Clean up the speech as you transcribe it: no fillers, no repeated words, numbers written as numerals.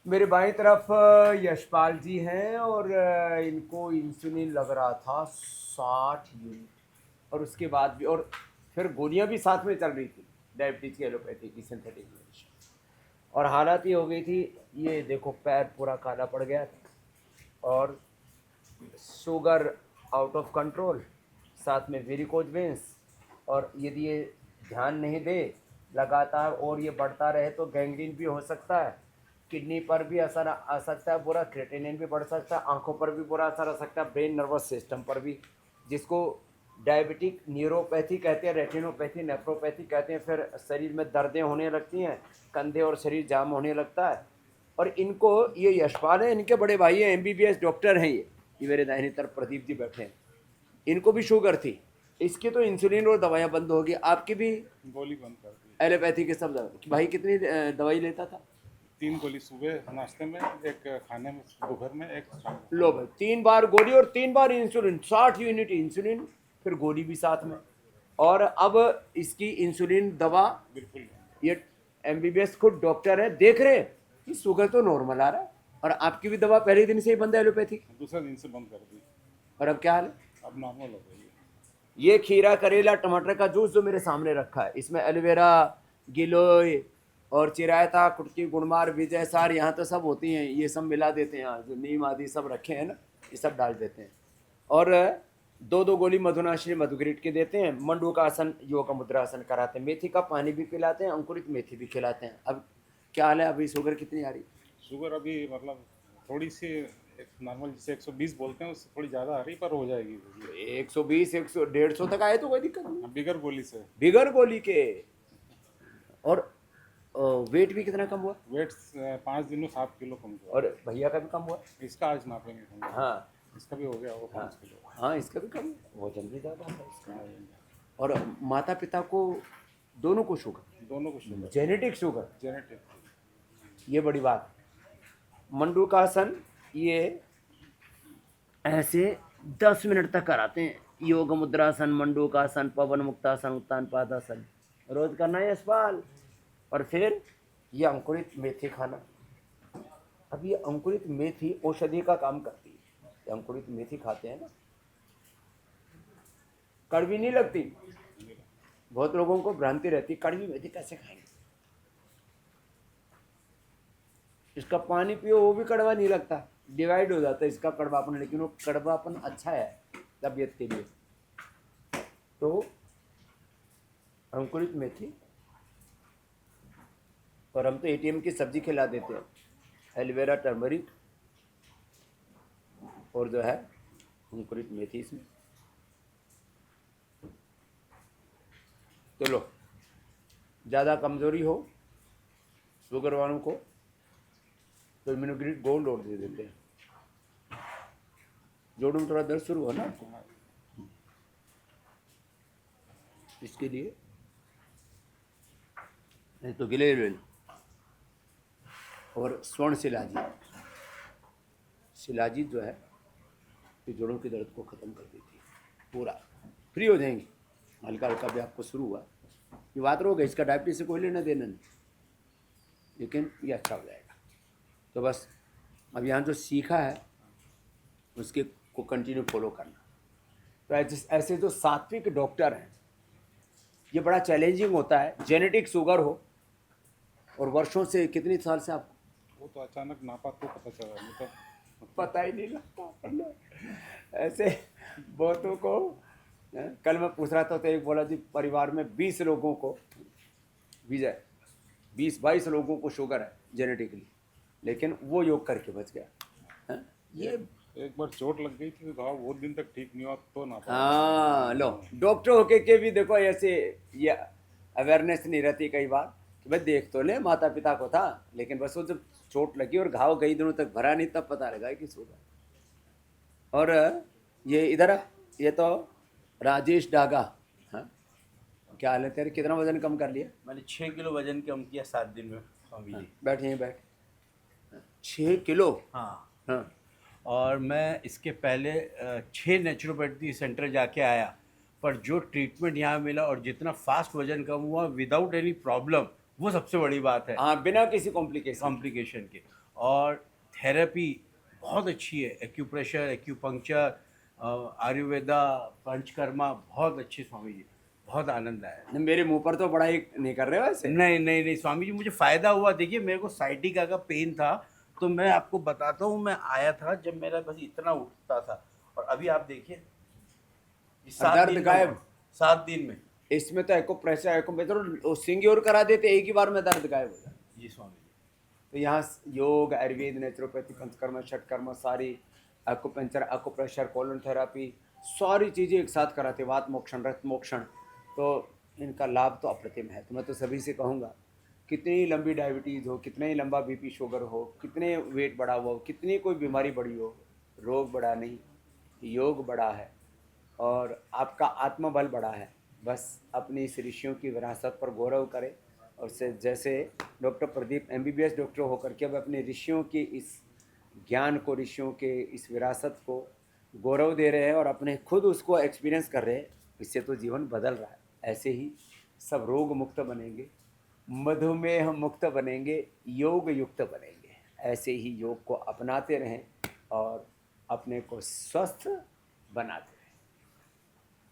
मेरे बाईं तरफ यशपाल जी हैं और इनको इंसुलिन लग रहा था 60 यूनिट, और उसके बाद भी, और फिर गोलियां भी साथ में चल रही थी, डायबिटीज की, एलोपैथी की, सिंथेटिक मेडिसिन। और हालत ये हो गई थी, ये देखो पैर पूरा काला पड़ गया था, और शुगर आउट ऑफ कंट्रोल, साथ में वेरिकोज वेंस। और यदि ये ध्यान नहीं दे लगातार और ये बढ़ता रहे तो गैंग्रीन भी हो सकता है, किडनी पर भी असर आ सकता है बुरा, क्रिएटिनिन भी बढ़ सकता है, आंखों पर भी बुरा असर आ सकता है, ब्रेन नर्वस सिस्टम पर भी, जिसको डायबिटिक न्यूरोपैथी कहते हैं, रेटिनोपैथी, नेफ्रोपैथी कहते हैं। फिर शरीर में दर्दें होने लगती हैं, कंधे और शरीर जाम होने लगता है। और इनको, ये यशपाल है, इनके बड़े भाई हैं, एमबीबीएस डॉक्टर हैं, ये मेरे दाहिनी तरफ प्रदीप जी बैठे हैं, इनको भी शुगर थी। इसकी तो इंसुलिन और दवाइयाँ बंद होगी, आपकी भी गोली बंद कर दी। एलोपैथी के सब दवाई। भाई कितनी दवाई लेता था? 3 गोली सुबह नाश्ते में, एक खाने में दोपहर में, एक शाम में। लो भाई, 3 बार गोली और 3 बार इंसुलिन, 60 यूनिट इंसुलिन, फिर गोली भी साथ में। और अब इसकी इंसुलिन दवा, बिल्कुल ये एमबीबीएस खुद डॉक्टर है, देख रहे हैं कि शुगर तो नॉर्मल आ रहा है, और आपकी भी दवा पहले दिन से ही बंद है एलोपैथी, दूसरे दिन से बंद कर दी। और अब क्या हाल है? अब नॉर्मल हो गई है। ये खीरा, करेला, टमाटर का जूस जो मेरे सामने रखा है, इसमें एलोवेरा, गिलोय और चिरायता, कुटकी, गुड़मार, विजय सार, यहाँ तो सब होती हैं, ये सब मिला देते हैं, यहाँ जो नीम आदि सब रखे हैं ना, ये सब डाल देते हैं। और 2-2 गोली मधुनाशिनी मधुग्रीट के देते हैं, मंडूकासन, योग मुद्रासन कराते हैं, मेथी का पानी भी पिलाते हैं, अंकुरित मेथी भी खिलाते हैं। अब क्या हाल है? अभी शुगर कितनी आ रही? शुगर अभी मतलब थोड़ी सी, एक नॉर्मल जिसे 120 बोलते हैं उससे थोड़ी ज़्यादा आ रही, पर हो जाएगी। 120, 100, 150 तक आए तो कोई दिक्कत नहीं, बिगर गोली से। बिगर गोली के। और वेट भी कितना कम हुआ? वेट 5 दिन में 7 किलो कम हुआ। और भैया का भी कम हुआ? इसका आज नापेंगे हम। हाँ इसका भी हो गया वो हाँ 5 किलो। हाँ, इसका भी कम हुआ, वजन भी ज़्यादा है इसका। और माता पिता को, दोनों को शुगर, दोनों को शुगर, जेनेटिक शुगर, जेनेटिक। ये बड़ी बात। मंडूकासन, ये ऐसे 10 मिनट तक कराते हैं, योग मुद्रासन, मंडूकासन, पवन मुक्तासन, उत्तान पादासन, रोज करना है यशपाल। और फिर ये अंकुरित मेथी खाना। अब ये अंकुरित मेथी औषधि का काम करती है, ये अंकुरित मेथी खाते हैं ना, कड़वी नहीं लगती। बहुत लोगों को भ्रांति रहती, कड़वी मेथी कैसे खाएंगे, इसका पानी पियो वो भी कड़वा नहीं लगता, डिवाइड हो जाता है इसका कड़वापन, लेकिन वो कड़वापन अच्छा है तबीयत के लिए। तो अंकुरित मेथी, और हम तो एटीएम की सब्जी खिला देते हैं, एलोवेरा, टर्मरिक और जो है अंकुरित मेथी इसमें। चलो, ज़्यादा कमज़ोरी हो शुगर वालों को तो इम्यूनोग्रिड गोल्ड और दे देते हैं। जोड़ों में थोड़ा दर्द शुरू हो ना, इसके लिए नहीं तो गिलेरिन और स्वर्ण शिलाजीत, शिलाजीत जो है ये जोड़ों के दर्द को ख़त्म कर देती है, पूरा फ्री हो जाएंगे। हल्का हल्का भी आपको शुरू हुआ, ये बात रोग है, इसका डायबिटीज से कोई लेना देना नहीं, लेकिन ये अच्छा हो जाएगा। तो बस अब यहाँ जो सीखा है उसके को कंटिन्यू फॉलो करना। तो ऐसे जो सात्विक डॉक्टर हैं, ये बड़ा चैलेंजिंग होता है, जेनेटिक शुगर हो और वर्षों से, कितने साल से आप, वो तो अचानक नापा तो पता चला, नहीं तो पता ही नहीं लगता। ऐसे बहुतों को, कल मैं पूछ रहा था तो एक बोला जी परिवार में 20 लोगों को, विजय 20-22 लोगों को शुगर है जेनेटिकली, लेकिन वो योग करके बच गया। ये एक बार चोट लग गई थी तो घाव बहुत दिन तक ठीक नहीं हुआ, तो नापा। हाँ, लो डॉक्टर होके के भी देखो ऐसे, ये अवेयरनेस नहीं रहती कई बार कि भाई देख तो ले, माता पिता को था, लेकिन बस वो जब चोट लगी और घाव कई दिनों तक भरा नहीं, तब पता लगा कि शुगर। और ये इधर ये तो राजेश डागा, हाँ क्या हाल है तेरे, कितना वजन कम कर लिया? मैंने 6 किलो वजन कम किया 7 दिन में स्वामी जी। बैठ यहीं बैठ। 6 किलो? हाँ, हाँ और मैं इसके पहले 6 नेचुरोपैथी सेंटर जाके आया, पर जो ट्रीटमेंट यहाँ मिला और जितना फास्ट वजन कम हुआ विदाउट एनी प्रॉब्लम, वो सबसे बड़ी बात है, हाँ, बिना किसी कॉम्प्लिकेशन। कॉम्प्लिकेशन के। और थेरेपी बहुत अच्छी है, एक्यूप्रेशर, एक्यूपंक्चर, आयुर्वेदा, पंचकर्मा, बहुत अच्छे स्वामी जी, बहुत आनंद आया। मेरे मुंह पर तो बड़ा ही नहीं कर रहे हो वैसे। नहीं नहीं नहीं स्वामी जी, मुझे फ़ायदा हुआ। देखिए मेरे को साइटिका का पेन था, तो मैं आपको बताता हूँ, मैं आया था जब मेरा बस इतना उठता था, और अभी आप देखिए ये 7 दर्द दिन में गायब। हुआ, 7 दिन में। इसमें तो एको प्रेशर एको बेहतर सिंग्योर करा देते, एक ही बार में दर्द गायब हो जाता। जी स्वामी जी। तो यहाँ योग, आयुर्वेद, नेचुरोपैथी, पंचकर्मा, षटकर्मा, सारी एक्यूपंक्चर, एक्यूप्रेशर, कोलन थेरापी, सारी चीज़ें एक साथ कराते, वात मोक्षण, रक्त मोक्षण। तो इनका लाभ तो अप्रतिम है। तो मैं तो सभी से कहूँगा, कितनी ही लंबी डायबिटीज़ हो, कितना ही लंबा बीपी शुगर हो, कितने वेट बढ़ा हुआ हो, कितनी कोई बीमारी बढ़ी हो, रोग बढ़ा नहीं, योग बढ़ा है और आपका आत्मबल बढ़ा है। बस अपनी इस ऋषियों की विरासत पर गौरव करें और से जैसे डॉक्टर प्रदीप MBBS डॉक्टर होकर के अब अपने ऋषियों की इस ज्ञान को, ऋषियों के इस विरासत को गौरव दे रहे हैं और अपने खुद उसको एक्सपीरियंस कर रहे हैं। इससे तो जीवन बदल रहा है। ऐसे ही सब रोग मुक्त बनेंगे, मधुमेह मुक्त बनेंगे, योग युक्त बनेंगे। ऐसे ही योग को अपनाते रहें और अपने को स्वस्थ बनाते रहें।